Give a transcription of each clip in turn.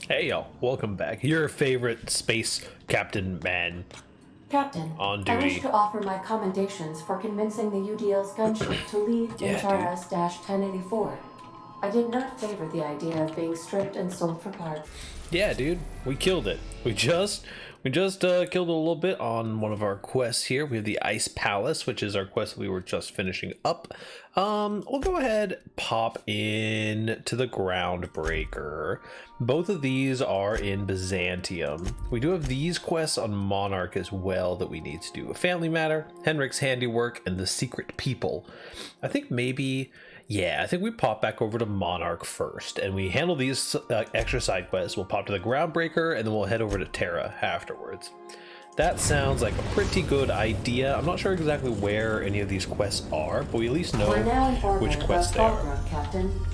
Hey y'all, welcome back. Your favorite space captain man Captain, on I duty. wish to offer my commendations for convincing the UDL's gunship to leave Yeah, HRS-1084. I did not favor the idea of being stripped and sold for parts. Yeah, dude, we killed it. We just killed a little bit on one of our quests here. We have the Ice Palace, which is our quest we were just finishing up. We'll go ahead, pop in to the Groundbreaker. Both of these are in Byzantium. We do have these quests on Monarch as well that we need to do. A Family Matter, Henrik's Handiwork, and the Secret People. I think maybe... Yeah, I think we pop back over to Monarch first, and we handle these extra side quests. We'll pop to the Groundbreaker, and then we'll head over to Terra afterwards. That sounds like a pretty good idea. I'm not sure exactly where any of these quests are, but we at least know We're now in orbit which quests they above are. Falkirk, Captain.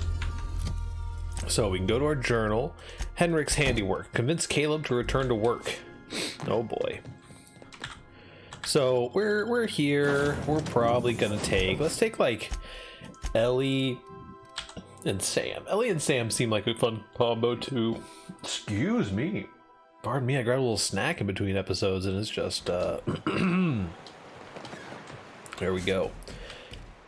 So we can go to our journal. Henrik's Handiwork. Convince Caleb to return to work. Oh boy. So we're here. We're probably gonna take... Let's take like... Ellie and Sam. Ellie and Sam seem like a fun combo too. Excuse me. Pardon me, I grabbed a little snack in between episodes and it's just there we go.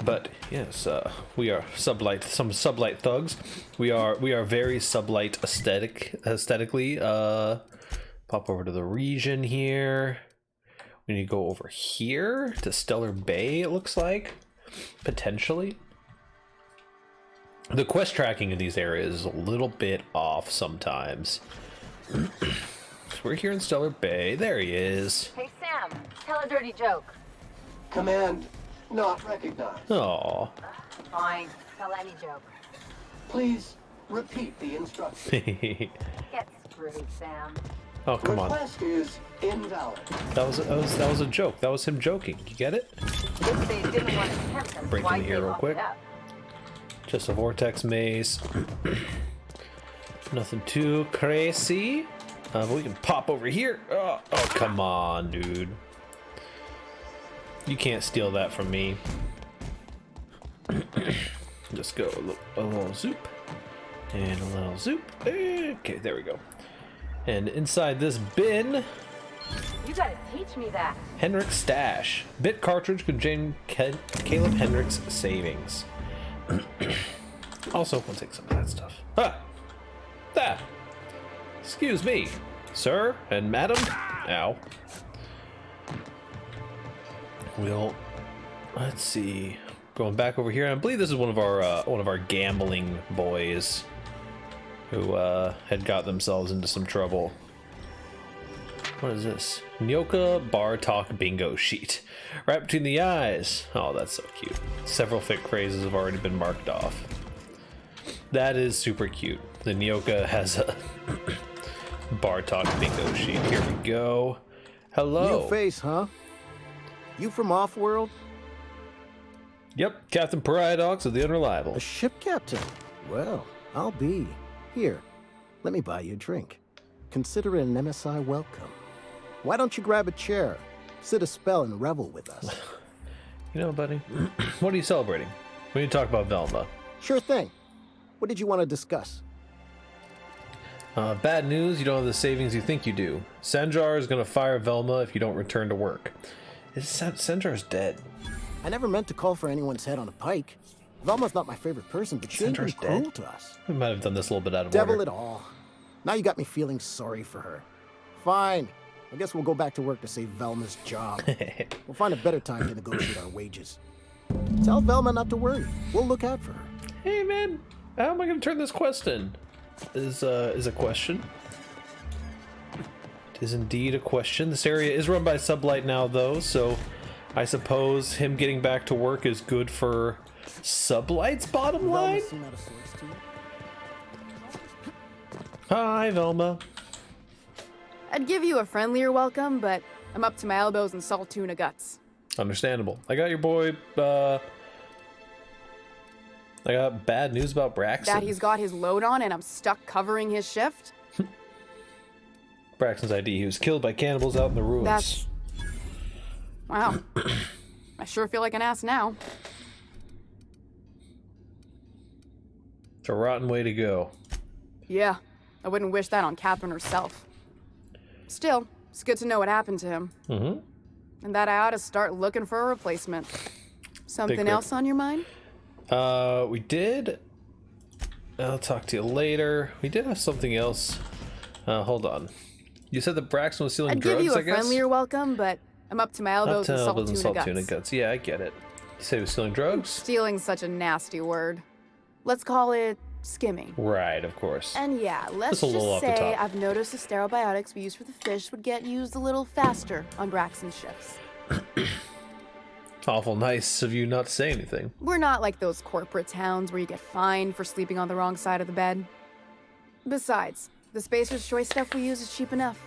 But yes, we are some sublight thugs. We are very sublight aesthetically. Pop over to the region here. We need to go over here to Stellar Bay, it looks like. Potentially. The quest tracking in these areas is a little bit off sometimes. So we're here in Stellar Bay. There he is. Hey Sam, tell a dirty joke. Command not recognized. Aw. Fine, tell any joke. Please repeat the instructions. Get screwed, Sam. Oh, come on. Request is invalid. That was a joke. That was him joking. You get it? If they didn't want to tempt them, Break why in here give real up quick. that? Just a vortex maze. Nothing too crazy. But we can pop over here. Oh, come on, dude. You can't steal that from me. Just go a little zoop. And a little zoop. Okay, there we go. And inside this bin, You gotta teach me that. Henrik's stash. Bit cartridge contain Caleb Henrik's savings. Also, we'll take some of that stuff. Ah! That! Excuse me, sir and madam. Ow. Let's see. Going back over here, I believe this is one of our gambling boys who had got themselves into some trouble. What is this? Nyoka Bar Talk Bingo Sheet. Right between the eyes. Oh, that's so cute. Several thick phrases have already been marked off. That is super cute. The Nyoka has a Bar Talk Bingo Sheet. Here we go. Hello. New face, huh? You from Offworld? Yep, Captain Pariahdox of the Unreliable. A ship captain? Well, I'll be. Here, let me buy you a drink. Consider it an MSI welcome. Why don't you grab a chair, sit a spell, and revel with us? You know, buddy, what are you celebrating? We need to talk about Velma. Sure thing. What did you want to discuss? Bad news, you don't have the savings you think you do. Sanjar is going to fire Velma if you don't return to work. Sanjar's dead. I never meant to call for anyone's head on a pike. Velma's not my favorite person, but she ain't been Sandra's dead? cruel to us. We might have done this a little bit out of Devil order. it all. Now you got me feeling sorry for her. Fine. I guess we'll go back to work to save Velma's job. We'll find a better time to negotiate our wages. Tell Velma not to worry. We'll look out for her. Hey man, how am I going to turn this quest in? Is a question. It is indeed a question. This area is run by Sublight now though, so I suppose him getting back to work is good for Sublight's bottom line? Velma seem out of sorts to you? Hi, Velma. I'd give you a friendlier welcome, but I'm up to my elbows in salt tuna guts. Understandable. I got your boy, I got bad news about Braxton. That he's got his load on and I'm stuck covering his shift? Braxton's ID. He was killed by cannibals out in the ruins. That's... Wow. I sure feel like an ass now. It's a rotten way to go. Yeah, I wouldn't wish that on Catherine herself. Still, it's good to know what happened to him. Mm-hmm. And that I ought to start looking for a replacement. Something rip. else on your mind? We did. I'll talk to you later. We did have something else. Hold on. You said that Braxton was stealing I'd drugs, give you I a guess? friendlier welcome, but I'm up to my elbows in salt tuna guts. Yeah, I get it. You said he was stealing drugs? Stealing's such a nasty word. Let's call it skimming. Right, of course. And yeah, let's Just a little just off the say top. I've noticed the stereobiotics we use for the fish would get used a little faster on Braxton's shifts. Awful nice of you not to say anything. We're not like those corporate towns where you get fined for sleeping on the wrong side of the bed. Besides, the Spacer's Choice stuff we use is cheap enough.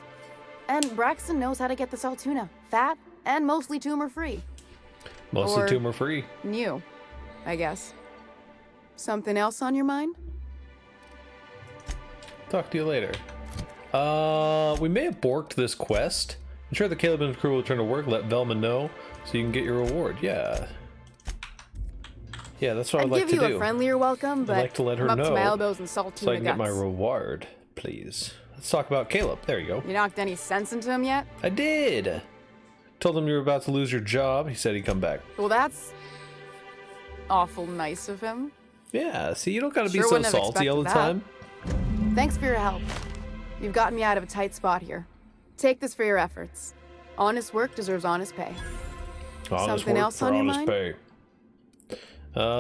And Braxton knows how to get the salt tuna, fat and mostly tumor-free. Mostly Or- tumor-free. New, I guess. Something else on your mind? Talk to you later. We may have borked this quest. Ensure that Caleb and his crew will return to work. Let Velma know so you can get your reward. Yeah. Yeah, that's what I'd like give to you do. a friendlier welcome, but like to let her I'm up to my know elbows in salt So tuna I can get my guts. reward, please. Let's talk about Caleb. There you go. You knocked any sense into him yet? I did. Told him you were about to lose your job. He said he'd come back. Well, that's awful nice of him. Yeah, see, you don't gotta be Sure so wouldn't have salty all the expected time. Thanks for your help. You've gotten me out of a tight spot here. Take this for your efforts. Honest work deserves honest pay. Honest Something work else for on your honest mind? pay.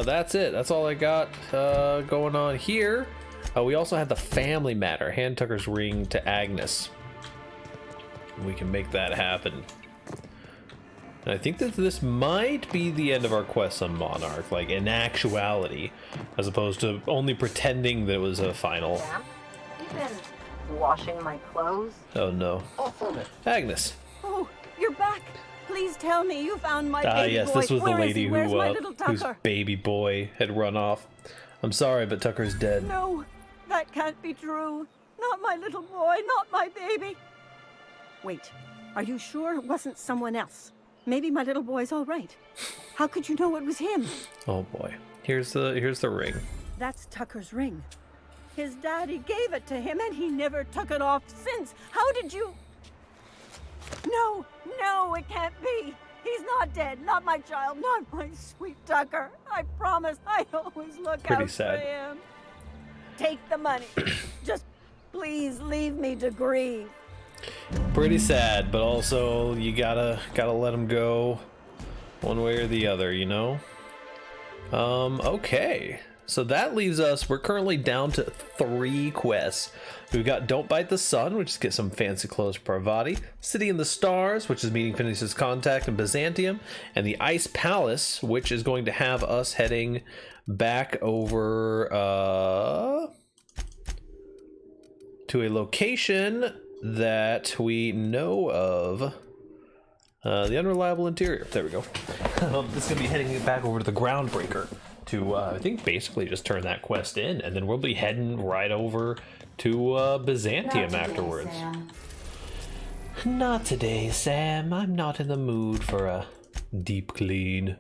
That's it. That's all I got going on here. We also had the family matter. Hand Tucker's ring to Agnes. We can make that happen. And I think that this might be the end of our quest on Monarch, like in actuality, as opposed to only pretending that it was a final. Sam, you been washing my clothes? Oh no. Off on it. Agnes. Oh, you're back. Please tell me you found my Ah, baby yes, boy. this was the Where is lady he? Where's who, my little whose Tucker? baby boy had run off. I'm sorry, but Tucker's dead. No, that can't be true. Not my little boy, not my baby. Wait, are you sure it wasn't someone else? Maybe my little boy's all right. How could you know it was him? Oh boy. Here's the ring. That's Tucker's ring. His daddy gave it to him and he never took it off since. How did you... No, no, it can't be. He's not dead. Not my child. Not my sweet Tucker. I promise I always look Pretty out sad. for him. Take the money. Just please leave me to grieve. Pretty sad, but also you gotta let him go one way or the other, you know? Okay. So that leaves us, we're currently down to 3 quests. We've got Don't Bite the Sun, which is get some fancy clothes for Parvati, City in the Stars, which is meeting Phineas's contact in Byzantium, and the Ice Palace, which is going to have us heading back over to a location that we know of. The Unreliable Interior. There we go. This is going to be heading back over to the Groundbreaker to, I think, basically just turn that quest in, and then we'll be heading right over to Byzantium Not today, afterwards. Sam. Not today, Sam. I'm not in the mood for a deep clean.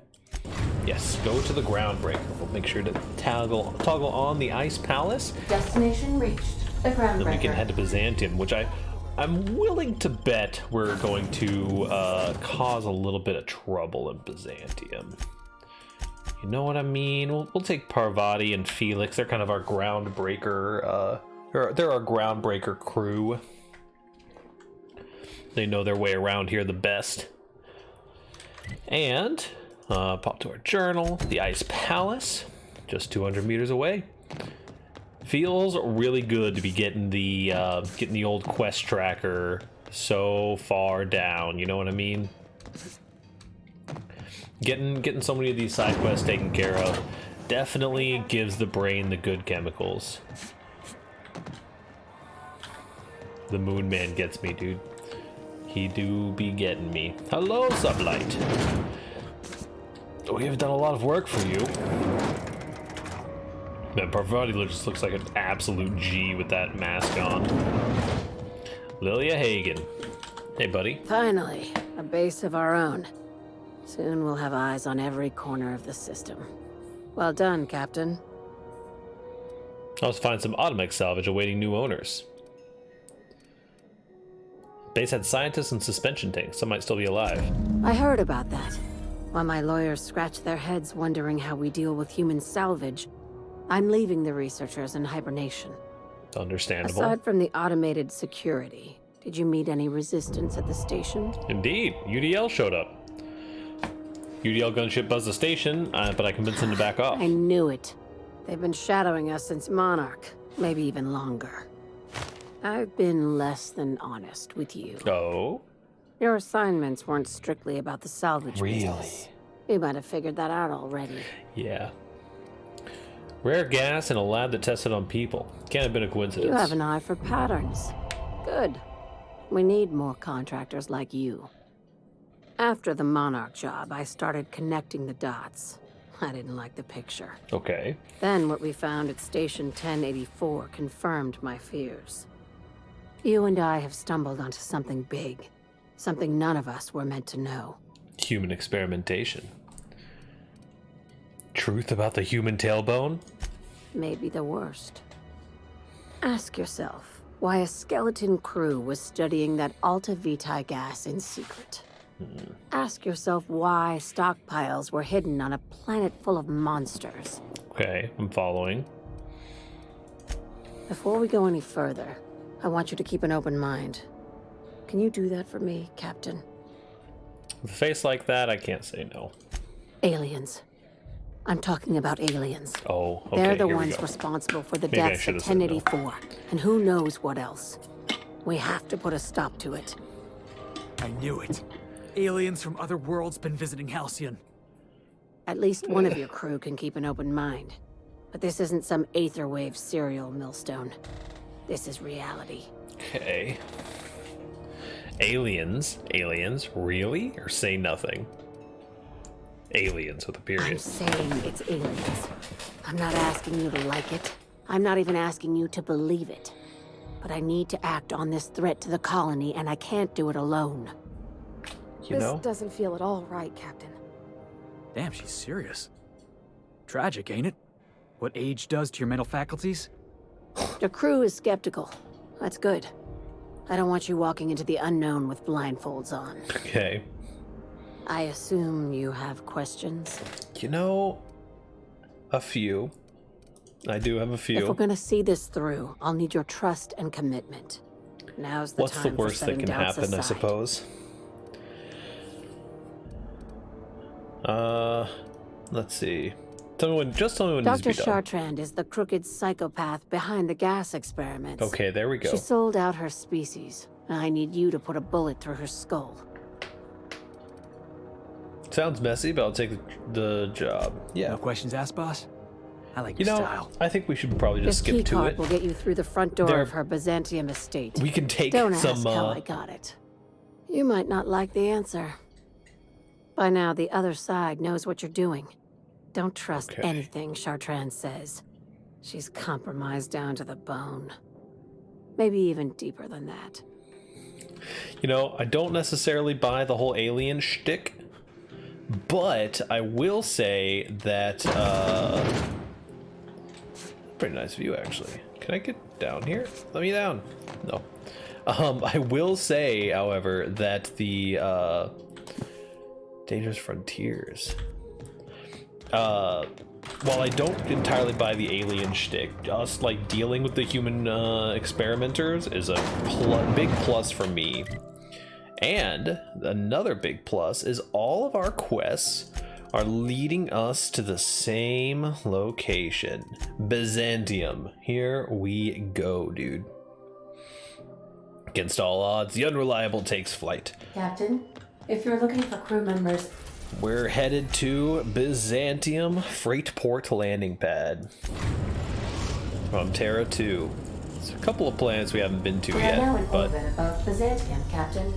Yes, go to the Groundbreaker. We'll make sure to toggle on the Ice Palace. Destination reached. The Then we can Groundbreaker. head to Byzantium, which I'm willing to bet we're going to cause a little bit of trouble in Byzantium. You know what I mean? We'll take Parvati and Felix. They're kind of our groundbreaker. They're our groundbreaker crew. They know their way around here the best. And pop to our journal. The Ice Palace, just 200 meters away. Feels really good to be getting the old quest tracker so far down. You know what I mean? Getting so many of these side quests taken care of definitely gives the brain the good chemicals. The Moon Man gets me, dude. He do be getting me. Hello, Sublight. We have done a lot of work for you. Man, Parvati just looks like an absolute G with that mask on. Lilia Hagen. Hey, buddy. Finally, a base of our own. Soon we'll have eyes on every corner of the system. Well done, Captain. Also find some automatic salvage awaiting new owners. Base had scientists and suspension tanks. Some might still be alive. I heard about that. While my lawyers scratch their heads wondering how we deal with human salvage, I'm leaving the researchers in hibernation. Understandable. Aside from the automated security, did you meet any resistance at the station? Indeed. UDL showed up. UDL gunship buzzed the station, but I convinced them to back off. I knew it. They've been shadowing us since Monarch, maybe even longer. I've been less than honest with you. Oh? Your assignments weren't strictly about the salvage Really? business. You might have figured that out already. Yeah. Rare gas in a lab that tested on people. Can't have been a coincidence. You have an eye for patterns. Good. We need more contractors like you. After the Monarch job, I started connecting the dots. I didn't like the picture. Okay. Then what we found at Station 1084 confirmed my fears. You and I have stumbled onto something big. Something none of us were meant to know. Human experimentation. Truth about the human tailbone? Maybe the worst. Ask yourself why a skeleton crew was studying that Alta Vitae gas in secret. Ask yourself why stockpiles were hidden on a planet full of monsters. Okay, I'm following. Before we go any further, I want you to keep an open mind. Can you do that for me, Captain? With a face like that, I can't say no. Aliens. I'm talking about aliens. Oh, okay. They're the here we ones go. responsible for the Maybe I deaths at should've said no. 1084, and who knows what else. We have to put a stop to it. I knew it. Aliens from other worlds been visiting Halcyon. At least one of your crew can keep an open mind. But this isn't some aetherwave serial millstone. This is reality. Okay. Aliens? Aliens? Really? Or say nothing? Aliens with a I'm period. saying it's aliens. I'm not asking you to like it. I'm not even asking you to believe it. But I need to act on this threat to the colony, and I can't do it alone. You know? This doesn't feel at all right, Captain. Damn, she's serious. Tragic, ain't it? What age does to your mental faculties? The crew is skeptical. That's good. I don't want you walking into the unknown with blindfolds on. Okay. I assume you have questions? You know, a few. I do have a few. If we're gonna see this through, I'll need your trust and commitment. Now's the What's time the for worst that setting can doubts happen, I aside. suppose? Let's see. Tell me when, just tell me when Dr. this be done. Chartrand is the crooked psychopath behind the gas experiments. Okay, there we go. She sold out her species. I need you to put a bullet through her skull. Sounds messy, but I'll take the job. Yeah. No questions asked, boss? I like You your know, style. I think we should probably just This key skip to card it. will get you through the front door There- of her Byzantium estate. We can take Don't some. ask how I got it. You might not like the answer. By now, the other side knows what you're doing. Don't trust Okay. anything Chartrand says. She's compromised down to the bone. Maybe even deeper than that. You know, I don't necessarily buy the whole alien shtick, but I will say that pretty nice view actually. Can I get down here? Let me down. No. I will say, however, that the Dangerous Frontiers. While I don't entirely buy the alien shtick, just like dealing with the human experimenters is a big plus for me. And another big plus is all of our quests are leading us to the same location, Byzantium. Here we go, dude. Against all odds, the unreliable takes flight. Captain, if you're looking for crew members, We're headed to Byzantium Freight Port Landing Pad from Terra 2. There's a couple of planets we haven't been to we are now in yet, but orbit above Byzantium, Captain.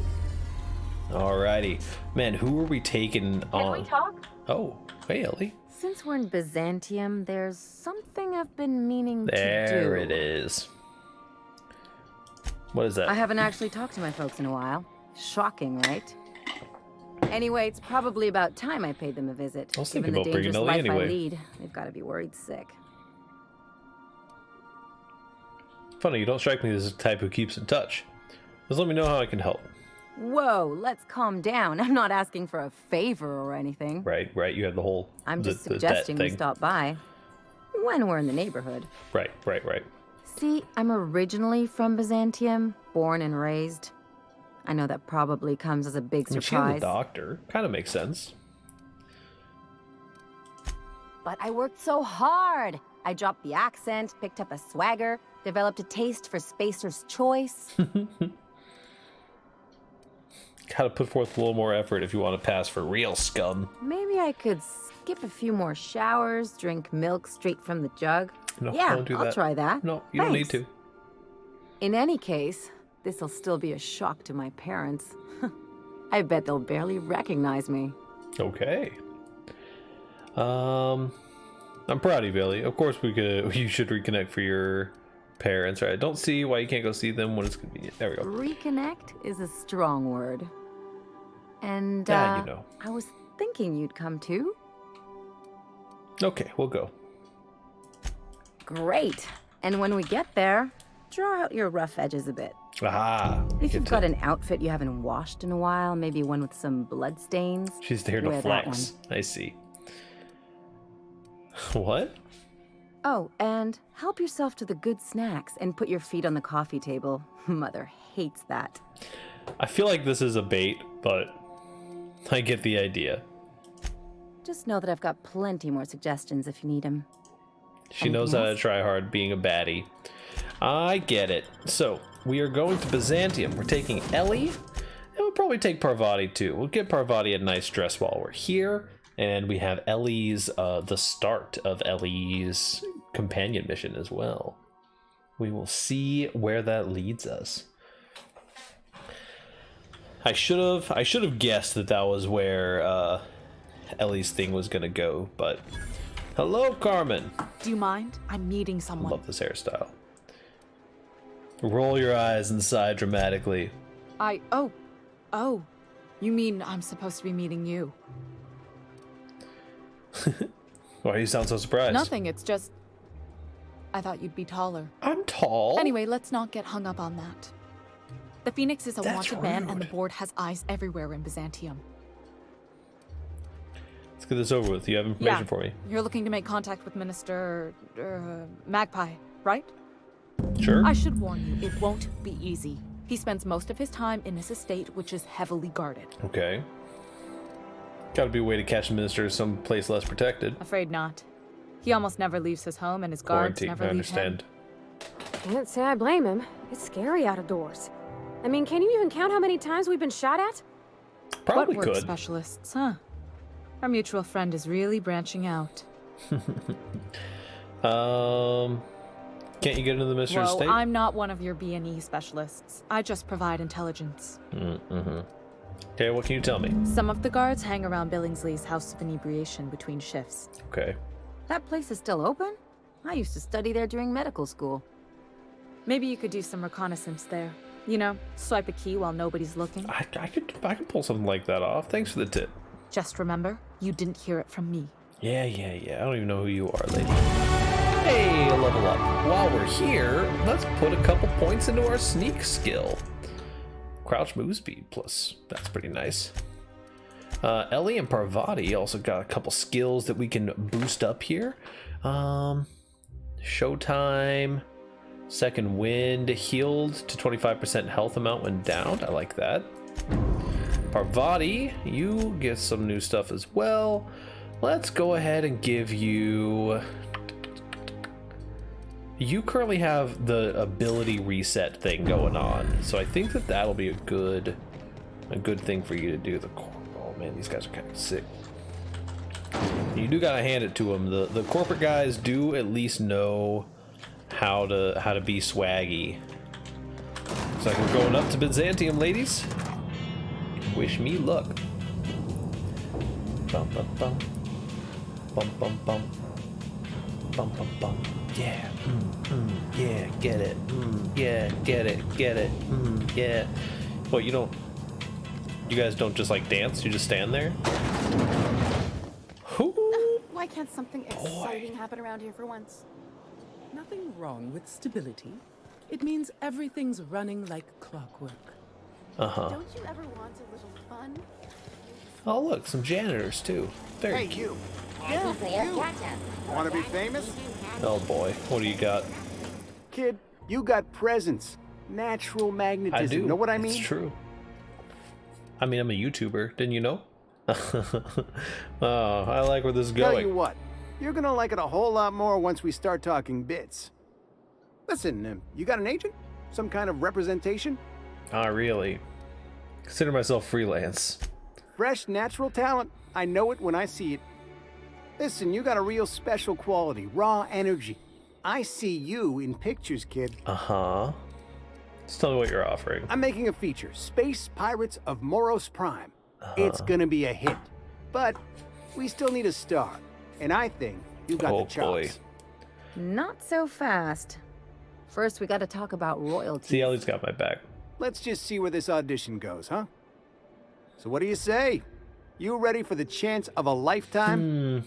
alrighty. Man, who are we taking on? Can we talk? Oh, hey Ellie. Since we're in Byzantium, there's something I've been meaning to do. There it is. What is that? I haven't actually talked to my folks in a while. Shocking, right? Anyway, it's probably about time I paid them a visit. I was Given thinking the about bringing dangerous Ellie life anyway. I lead, they've got to be worried sick. Funny, you don't strike me as the type who keeps in touch. Just let me know how I can help. Whoa, let's calm down. I'm not asking for a favor or anything. Right, you have the whole... I'm just suggesting we stop by. When we're in the neighborhood. Right. See, I'm originally from Byzantium, born and raised. I know that probably comes as a big surprise. She's a doctor. Kind of makes sense. But I worked so hard. I dropped the accent, picked up a swagger, developed a taste for Spacer's Choice. Gotta put forth a little more effort if you want to pass for real scum. Maybe I could skip a few more showers, drink milk straight from the jug. No, yeah, don't do I'll that. try that. No, you don't need to. In any case, this'll still be a shock to my parents. I bet they'll barely recognize me. Okay. I'm proud of you, Billy. Of course you should reconnect for your parents, right? I don't see why you can't go see them when it's convenient. There we go. Reconnect is a strong word. And, you know. I was thinking you'd come too. Okay, we'll go. Great. And when we get there, draw out your rough edges a bit. Aha. If you've got an outfit you haven't washed in a while, maybe one with some blood stains. She's there to wear flex. I see. What? Oh, and help yourself to the good snacks and put your feet on the coffee table. Mother hates that. I feel like this is a bait, but I get the idea. Just know that I've got plenty more suggestions if you need them. She knows how to try hard being a baddie. I get it. So, we are going to Byzantium. We're taking Ellie, and we'll probably take Parvati too. We'll get Parvati a nice dress while we're here, and we have Ellie's, the start of Ellie's companion mission as well. We will see where that leads us. I should have guessed that was where Ellie's thing was gonna go, but hello, Carmen. Do you mind? I'm meeting someone. Love this hairstyle. Roll your eyes and sigh dramatically. Oh, you mean I'm supposed to be meeting you? Why do you sound so surprised? Nothing, it's just I thought you'd be taller. I'm tall. Anyway, let's not get hung up on that. The Phoenix is a wanted man, and the board has eyes everywhere in Byzantium. Let's get this over with. You have information for me? You're looking to make contact with Minister Magpie, right? Sure. I should warn you, it won't be easy. He spends most of his time in his estate, which is heavily guarded. Okay. Gotta be a way to catch the minister someplace less protected. Afraid not. He almost never leaves his home, and his guards never leave him. Can't say I blame him. It's scary out of doors. I mean, can you even count how many times we've been shot at? Probably what work could. Specialists, huh? Our mutual friend is really branching out. Can't you get into the minister's estate? I'm not one of your B&E specialists. I just provide intelligence. Mm-hmm. Okay, what can you tell me? Some of the guards hang around Billingsley's House of Inebriation between shifts. Okay. That place is still open? I used to study there during medical school. Maybe you could do some reconnaissance there. You know, swipe a key while nobody's looking. I could pull something like that off. Thanks for the tip. Just remember, you didn't hear it from me. Yeah. I don't even know who you are, lady. Hey, level up. While we're here, let's put a couple points into our sneak skill. Crouch move speed plus. That's pretty nice. Ellie and Parvati also got a couple skills that we can boost up here. Showtime. Second wind. Healed to 25% health amount when downed. I like that. Parvati, you get some new stuff as well. Let's go ahead and give you... You currently have the ability reset thing going on, so I think that that'll be a good thing for you to do. Oh man, these guys are kind of sick. You do gotta hand it to them. The corporate guys do at least know how to be swaggy. Looks like we're going up to Byzantium, ladies. Wish me luck. Bum bum bum. Bum bum bum. Bum bum bum. Yeah. Yeah. Get it. Yeah. Get it. Get it. Yeah. What, you guys don't just like dance? You just stand there? Why can't something exciting happen around here for once? Nothing wrong with stability. It means everything's running like clockwork. Uh-huh. Don't you ever want a little fun? Oh, look, some janitors, too. Very cute. You. Yeah, you. Want to be famous? Oh, boy. What do you got? Kid, you got presence. Natural magnetism. I do. Know what I mean? It's true. I mean, I'm a YouTuber. Didn't you know? Oh, I like where this is going. Tell you what, you're gonna like it a whole lot more once we start talking bits. Listen, you got an agent? Some kind of representation? Not really. Consider myself freelance. Fresh, natural talent. I know it when I see it. Listen, you got a real special quality, raw energy. I see you in pictures, kid. Uh-huh. Just tell me what you're offering. I'm making a feature, Space Pirates of Moros Prime. It's gonna be a hit. But we still need a star. And I think you got the chops. Boy. Not so fast. First, we gotta talk about royalty. See, Ellie's got my back. Let's just see where this audition goes, huh? So what do you say? You ready for the chance of a lifetime?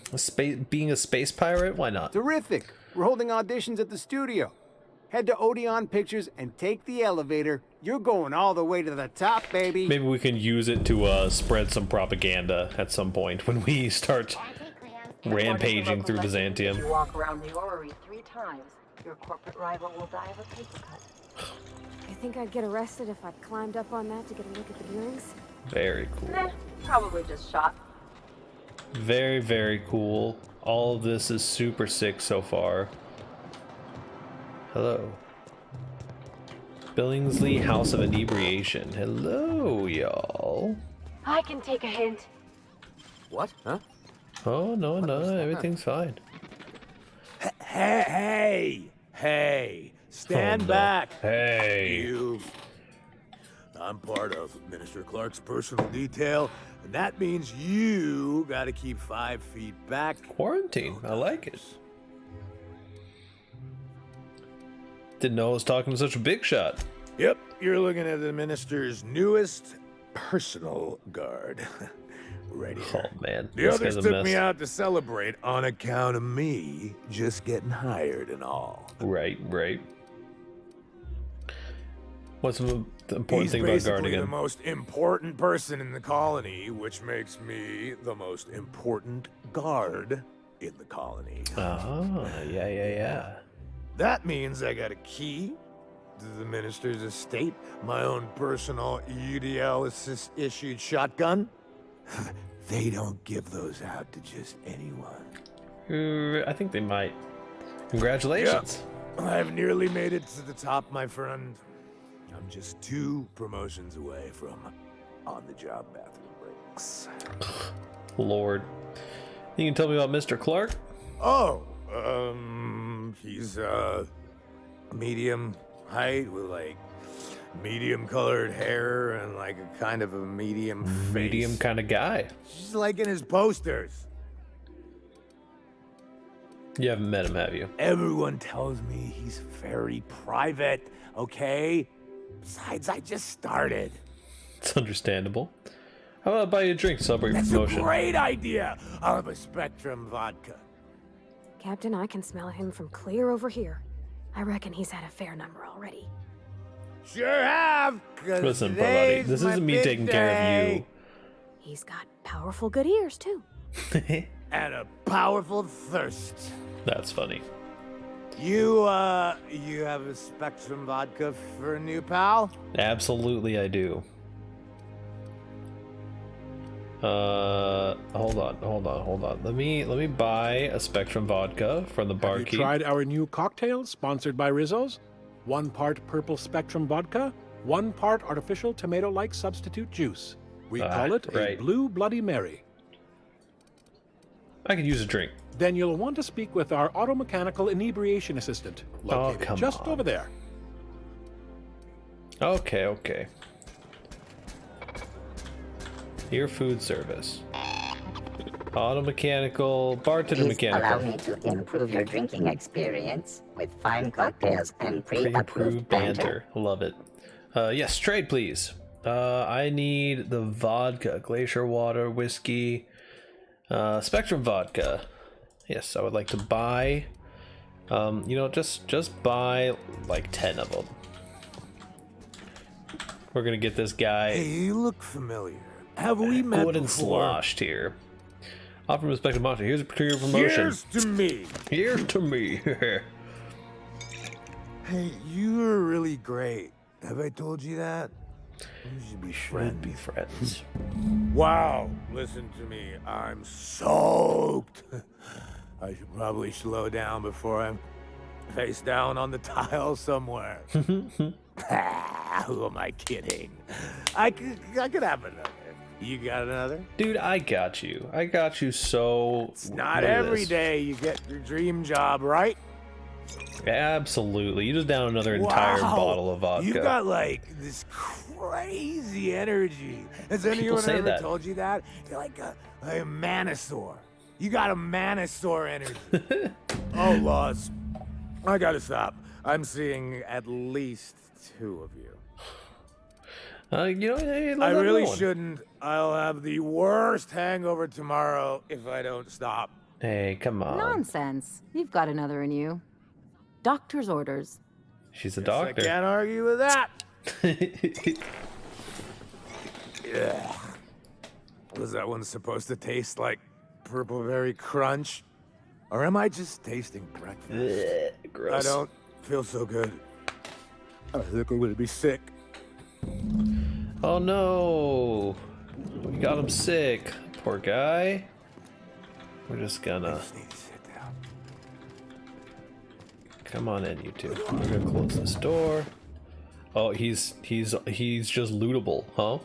Being a space pirate? Why not? Terrific. We're holding auditions at the studio. Head to Odeon Pictures and take the elevator. You're going all the way to the top, baby. Maybe we can use it to spread some propaganda at some point when we start rampaging through Byzantium. If you walk around the orrery 3 times, your corporate rival will die of a paper cut. I think I'd get arrested if I climbed up on that to get a look at the gearings. Very cool. Probably just shot. Very, very cool. All of this is super sick so far. Hello. Billingsley House of Inebriation. Hello, y'all. I can take a hint. What? Huh? Oh, no, everything's fine. Hey, stand Oh, no. back. Hey. I'm part of Minister Clark's personal detail, and that means you gotta keep 5 feet back. Quarantine. I like it. Didn't know I was talking to such a big shot. Yep, you're looking at the minister's newest personal guard. Right here. Oh, man. The This others guy's a took me mess. out to celebrate on account of me just getting hired and all. Right. What's the important He's thing about basically guarding the him? most important person in the colony, which makes me the most important guard in the colony. Oh, yeah. That means I got a key to the minister's estate, my own personal UDL-issued shotgun. They don't give those out to just anyone. I think they might. Congratulations. Yep. I've nearly made it to the top, my friend. I'm just 2 promotions away from on-the-job bathroom breaks. Lord. You can tell me about Mr. Clark? Oh, he's medium height with like medium colored hair and like a kind of a medium face. Medium kind of guy. Just like in his posters. You haven't met him, have you? Everyone tells me he's very private, okay? Besides, I just started. It's understandable. How about I buy you a drink to celebrate your That's promotion? a great idea. I'll have a Spectrum vodka. Captain, I can smell him from clear over here. I reckon he's had a fair number already. Sure have. 'Cause Listen, buddy, today's this my isn't me big taking care of day. you. He's got powerful good ears, too. And a powerful thirst. That's funny. You have a Spectrum vodka for a new pal? Absolutely, I do. Hold on. Let me buy a Spectrum vodka from the Have barkeep. you tried our new cocktail sponsored by Rizzo's? 1 part purple Spectrum vodka, 1 part artificial tomato-like substitute juice. We call it a right. Blue Bloody Mary. I could use a drink. Then you'll want to speak with our automechanical inebriation assistant, located come just on. over there. Okay. Your food service. Auto mechanical, bartender Allow mechanical. me to improve your drinking experience with fine cocktails and pre-approved Pre-approved banter. Love it. Yes, trade please. I need the vodka, glacier water, whiskey, Spectrum vodka. Yes, I would like to buy. Just buy like 10 of them. We're gonna get this guy. Hey, you look familiar. Have we met good and before? sloshed here. Off from respected monster. Here's a career promotion. Here's to me. Here's to me. Hey, you're really great. Have I told you that? We should be friends. Be friends. Wow, listen to me. I'm soaked. I should probably slow down before I'm face down on the tile somewhere. Who am I kidding? I could have another. You got another? Dude, I got you. I got you so... It's not every day you get your dream job, right? Absolutely. You just down another entire bottle of vodka. You got like this crazy energy. Has anyone ever told you that? You're like a manosaur. You got a manosaur energy. Oh, Laws. I gotta stop. I'm seeing at least 2 of you. You know, hey, I really shouldn't. I'll have the worst hangover tomorrow if I don't stop. Hey, come on. Nonsense. You've got another in you. Doctor's orders. She's a doctor. I can't argue with that. Yeah. Was that one supposed to taste like purple berry crunch? Or am I just tasting breakfast? Gross. I don't feel so good. I think I'm gonna be sick. Oh no. We got him sick. Poor guy. We're just gonna... Come on in, you two. We're gonna close this door. Oh, he's just lootable, huh?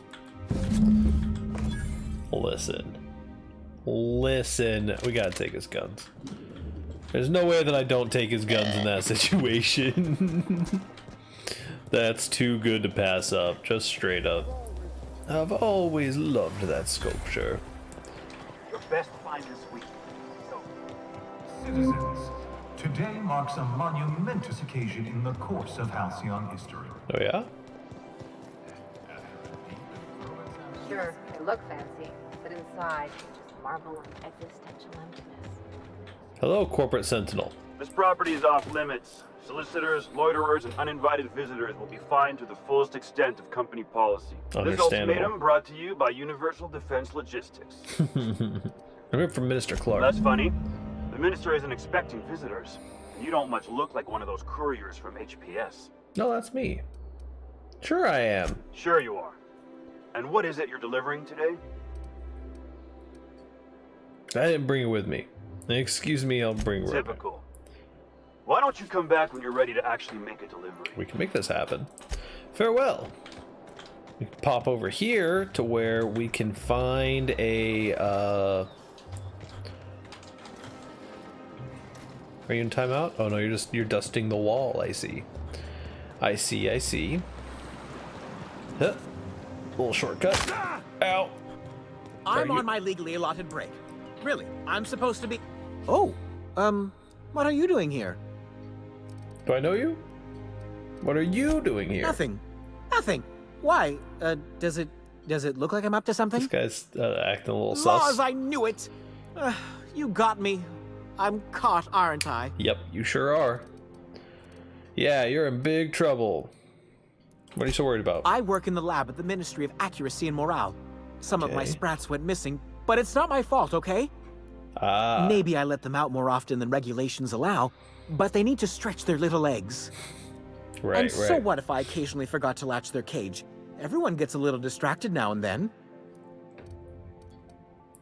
Listen. We gotta take his guns. There's no way that I don't take his guns in that situation. That's too good to pass up, just straight up. I've always loved that sculpture. Your best find this week. Citizens, today marks a monumentous occasion in the course of Halcyon history. Oh yeah? Sure, they look fancy, but inside, just marvel and existential emptiness. Hello, Corporate Sentinel. This property is off limits. Solicitors, loiterers, and uninvited visitors will be fined to the fullest extent of company policy. This ultimatum brought to you by Universal Defense Logistics. I'm here from Minister Clark. That's funny. The minister isn't expecting visitors. You don't much look like one of those couriers from HPS. No, that's me. Sure I am. Sure you are. And what is it you're delivering today? I didn't bring it with me. Excuse me, I'll bring it with me. Typical. Why don't you come back when you're ready to actually make a delivery? We can make this happen. Farewell. We can pop over here to where we can find a, Are you in timeout? Oh no, you're dusting the wall, I see. I see. Huh. Little shortcut. Ow. I'm on my legally allotted break. Really, I'm supposed to be... Oh, what are you doing here? Do I know you? What are you doing here? Nothing. Why? Does it look like I'm up to something? This guy's acting a little sus. Laws, I knew it! You got me. I'm caught, aren't I? Yep, you sure are. Yeah, you're in big trouble. What are you so worried about? I work in the lab at the Ministry of Accuracy and Morale. Some of my sprats went missing, but it's not my fault, okay? Maybe I let them out more often than regulations allow, but they need to stretch their little legs. Right. So what if I occasionally forgot to latch their cage? Everyone gets a little distracted now and then.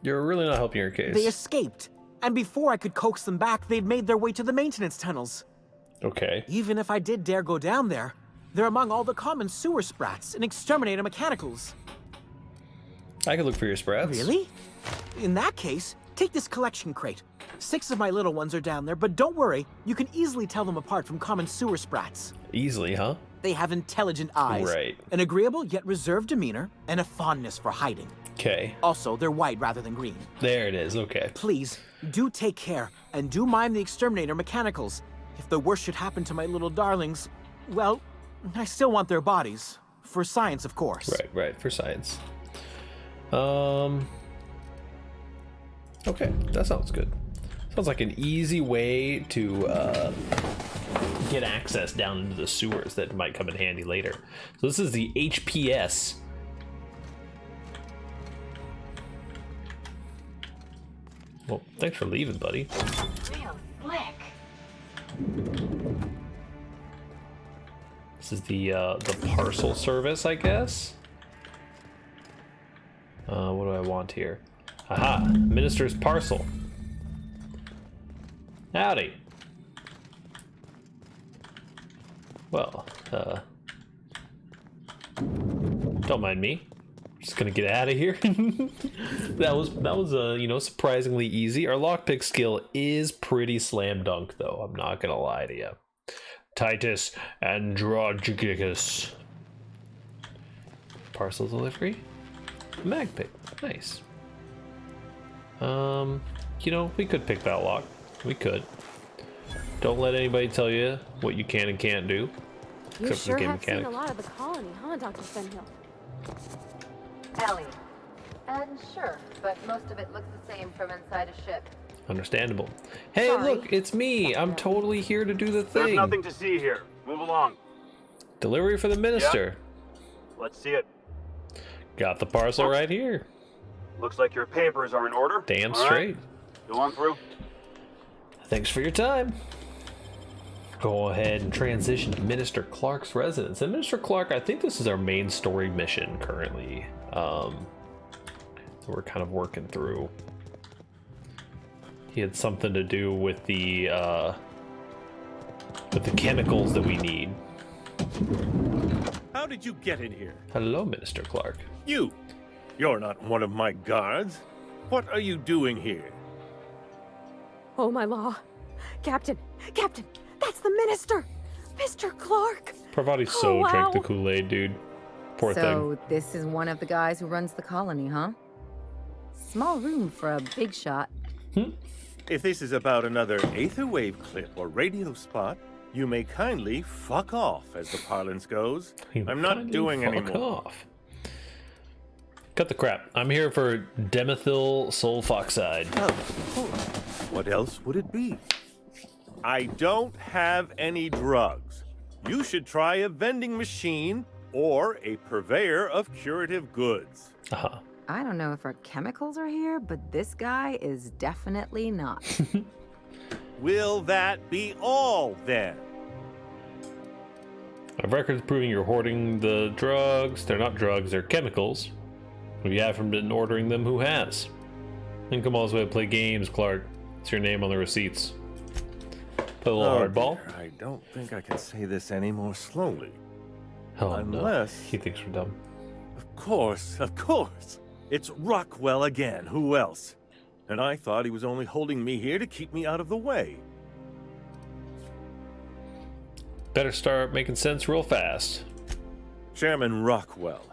You're really not helping your case. They escaped, and before I could coax them back, they'd made their way to the maintenance tunnels. Okay. Even if I did dare go down there, they're among all the common sewer sprats and exterminator mechanicals. I can look for your sprats. Really? In that case, take this collection crate. 6 of my little ones are down there, but don't worry, you can easily tell them apart from common sewer sprats. Easily, huh? They have intelligent eyes, right, an agreeable yet reserved demeanor, and a fondness for hiding. Okay. Also, they're white rather than green. There it is, okay. Please, do take care, and do mind the exterminator mechanicals. If the worst should happen to my little darlings, well, I still want their bodies. For science, of course. Right, for science. Okay, that sounds good. Sounds like an easy way to get access down into the sewers that might come in handy later. So this is the HPS. Well, thanks for leaving, buddy. Real slick. This is the parcel service, I guess. What do I want here? Aha, Minister's parcel. Howdy. Well, don't mind me. Just gonna get out of here. that was you know, surprisingly easy. Our lockpick skill is pretty slam dunk though. I'm not gonna lie to you. Titus Androgicus. Parcel delivery. Mag pick. Nice. You know, we could pick that lock. We could. Don't let anybody tell you what you can and can't do. You sure have seen a lot of the colony, huh, Dr. Fenhill? Ellie. And sure, but most of it looks the same from inside a ship. Understandable. Hey, Sorry. look, it's me. I'm totally here to do the thing. There's nothing to see here. Move along. Delivery for the minister. Let's see it. Got the parcel right here. Looks like your papers are in order. Damn All straight. Right. Go on through. Thanks for your time. Go ahead and transition to Minister Clark's residence. And Minister Clark, I think this is our main story mission currently. So we're kind of working through. He had something to do with the chemicals that we need. How did you get in here? Hello, Minister Clark. You're not one of my guards. What are you doing here? Oh, my law. Captain, that's the minister! Mr. Clark! Parvati drank the Kool-Aid, dude. Poor thing. So this is one of the guys who runs the colony, huh? Small room for a big shot. If this is about another Aetherwave clip or radio spot, you may kindly fuck off, as the parlance goes. I'm not doing anymore. Off. Cut the crap. I'm here for demethyl sulfoxide. What else would it be? I don't have any drugs. You should try a vending machine or a purveyor of curative goods. I don't know if our chemicals are here, but this guy is definitely not. Will that be all, then? I have records proving you're hoarding the drugs. They're not drugs, they're chemicals. If you haven't been ordering them, who has? Then come all this way to play games, Clark. It's your name on the receipts. Play a little hardball. Dear, I don't think I can say this any more slowly. Oh, Unless... no. He thinks we're dumb. Of course. It's Rockwell again. Who else? And I thought he was only holding me here to keep me out of the way. Better start making sense real fast. Chairman Rockwell.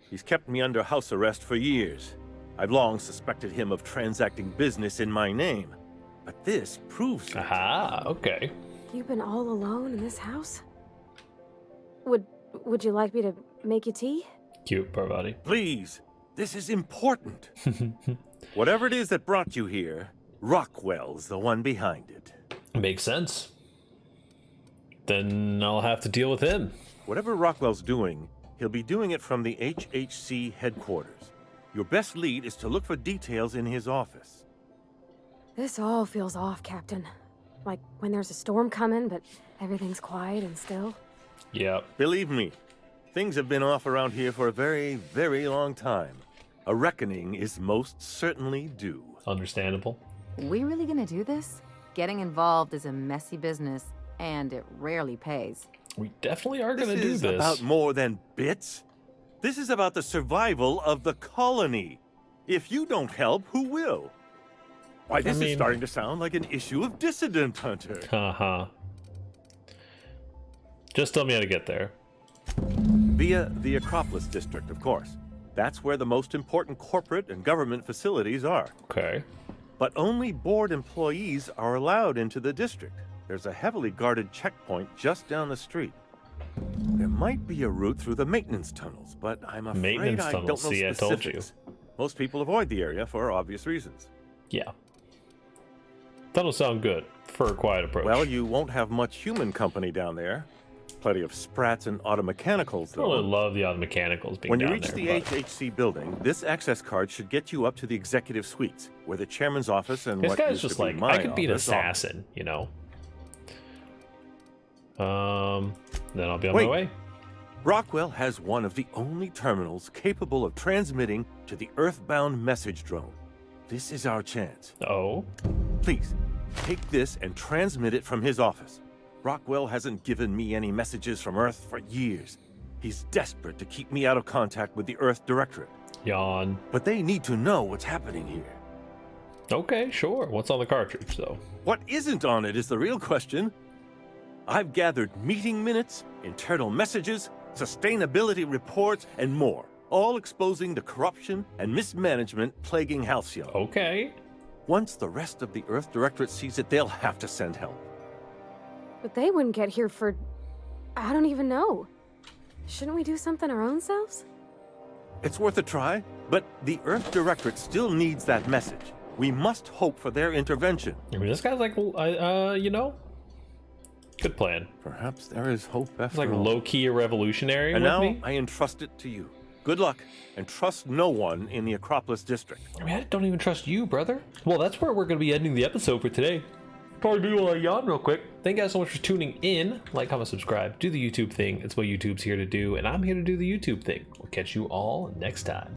He's kept me under house arrest for years. I've long suspected him of transacting business in my name. But this proves it. Aha, okay. You've been all alone in this house? Would you like me to make you tea? Cute, Parvati. Please, this is important. Whatever it is that brought you here, Rockwell's the one behind it. Makes sense. Then I'll have to deal with him. Whatever Rockwell's doing, he'll be doing it from the HHC headquarters. Your best lead is to look for details in his office. This all feels off, Captain. Like when there's a storm coming, but everything's quiet and still. Yeah. Believe me, things have been off around here for a very, very long time. A reckoning is most certainly due. Understandable. We really gonna do this? Getting involved is a messy business, and it rarely pays. We definitely are gonna do this. This is about more than bits. This is about the survival of the colony. If you don't help, who will? Why, this is starting to sound like an issue of Dissident Hunter. Just tell me how to get there. Via the Acropolis district, of course. That's where the most important corporate and government facilities are. Okay. But only board employees are allowed into the district. There's a heavily guarded checkpoint just down the street. There might be a route through the maintenance tunnels, but I'm afraid I don't know specifics. I told you. Most people avoid the area for obvious reasons. Yeah. That'll sound good for a quiet approach. Well, you won't have much human company down there. Plenty of sprats and automechanicals, though. I really love the automechanicals being When you down reach there, the but HHC building, this access card should get you up to the executive suites, where the chairman's office and this what guy's used just to be like, my I could be an office are. assassin, you know. Then I'll be on my way. Rockwell has one of the only terminals capable of transmitting to the Earthbound message drone. This is our chance. Oh? Please, take this and transmit it from his office. Rockwell hasn't given me any messages from Earth for years. He's desperate to keep me out of contact with the Earth Directorate. Yawn. But they need to know what's happening here. Okay, sure. What's on the cartridge, though? What isn't on it is the real question. I've gathered meeting minutes, internal messages, sustainability reports, and more, all exposing the corruption and mismanagement plaguing Halcyon. Okay. Once the rest of the Earth Directorate sees it, they'll have to send help. But they wouldn't get here for... I don't even know. Shouldn't we do something our own selves? It's worth a try, but the Earth Directorate still needs that message. We must hope for their intervention. I mean, this guy's like, you know, good plan. Perhaps there is hope after It's like all. low-key a revolutionary And with now me. I entrust it to you. Good luck, and trust no one in the Acropolis District. I mean, I don't even trust you, brother. Well, that's where we're going to be ending the episode for today. Probably do a yawn real quick. Thank you guys so much for tuning in. Like, comment, subscribe. Do the YouTube thing. It's what YouTube's here to do, and I'm here to do the YouTube thing. We'll catch you all next time.